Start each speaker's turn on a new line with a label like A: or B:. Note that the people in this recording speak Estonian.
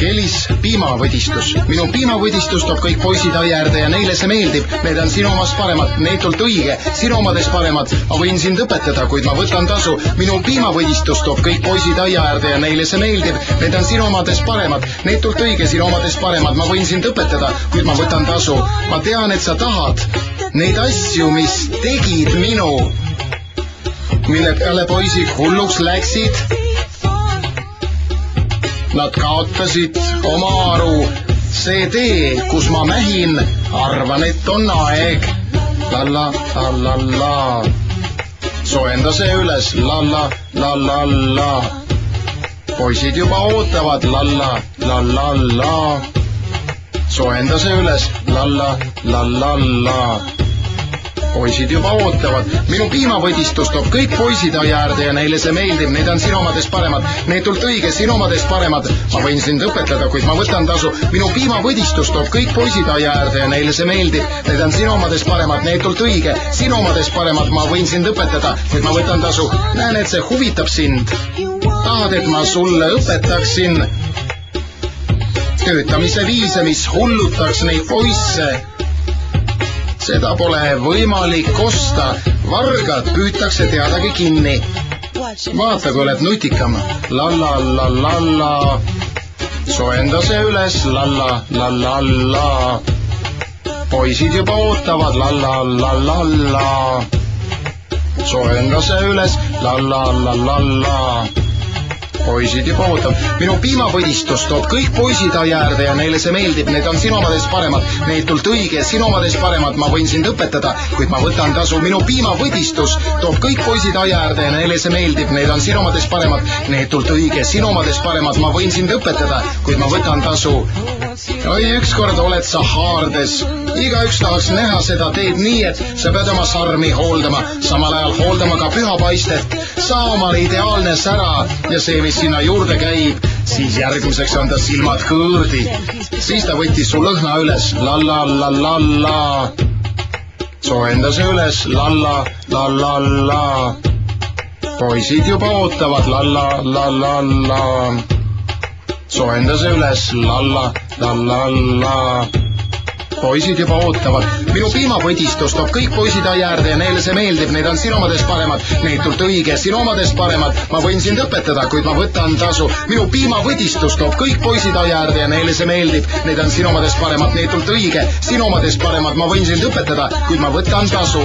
A: Kelis piimavõdistus. Minu piimavõdistus toob kõik poisid aia äärde ja neile see meeldib. Need on sinu omast paremad, neetult õige, sinu omadest paremad. Ma võin sind õpetada, kuid ma võtan tasu. Minu piimavõdistus toob kõik poisid aia äärde ja neile see meeldib. Need on sinu omadest paremad, neetult õige, sinu omadest paremad. Ma võin sind õpetada, kuid ma võtan tasu. Ma tean, et sa tahad neid asju, mis tegid minu, mille peale poisid hulluks läksid. Nad kaotasid oma aru. See tee, kus ma mähin, arvan, et on aeg. Lalla, lalla, la. Soenda see üles, lalla, lalla, la. Poisid juba ootavad, lalla, lalla, la. Soenda see üles, lalla, lalla, la. Poisid juba ootavad. Minu piimavõdistus toob kõik poisid aia äärde ja neile see meeldib. Need on sinu omadest paremad, neetult õige, sinu omadest paremad. Ma võin sind õpetada, kuid ma võtan tasu. Minu piimavõdistus toob kõik poisid aia äärde ja neile see meeldib. Need on sinu omadest paremad, neetult õige, sinu omadest paremad. Ma võin sind õpetada, kuid ma võtan tasu. Näen, et see huvitab sind. Tahad, et ma sulle õpetaksin töötamise viise, mis hullutaks neid poisse. Seda pole võimalik osta. Vargad püütakse teadagi kinni. Vaata, kui oled nutikam. Lalla, lalla, lalla. Soenda see üles. Lalla, lalla, lalla. Poisid juba ootavad. Lalla, lalla, lalla. Soenda see üles. Lalla, lalla, lalla. Poisid juba ootab. Minu piimavõdistus toob kõik poisid aia äärde ja neile see meeldib. Need on sinu omadest paremad, neetult õige, sinu omadest paremad. Ma võin sind õpetada, kuid ma võtan tasu. Minu piimavõdistus toob kõik poisid aia äärde ja neile see meeldib. Need on sinu omadest paremad, neetult õige, sinu omadest paremad. Ma võin sind õpetada, kuid ma võtan tasu. Oi, ükskord oled sa haardes. Igaüks tahaks näha seda teed nii, et sa pead oma sarmi hooldama, samal ajal hooldama ka pühapaistet. Saa omale ideaalne sära ja see, mis sinna juurde käib, siis järgmiseks on ta silmad kõõrdi. Siis ta võttis su lõhna üles. Lalla, lalla, la. Soenda see üles. Lalla, lalla, la. Poisid juba ootavad. Lalla, lalla, la. Soenda see üles. Lalla, lalla, la. Poisid juba ootavad. Minu piimavõdistus toob kõik poisid aia äärde ja neile see meeldib. Need on sinu omadest paremad, neetult õige, sinu omadest paremad. Ma võin sind õpetada, kuid ma võtan tasu. Minu piimavõdistus toob kõik poisid aia äärde ja neile see meeldib. Need on sinu omadest paremad, neetult õige, sinu omadest paremad. Ma võin sind õpetada, kuid ma võtan tasu.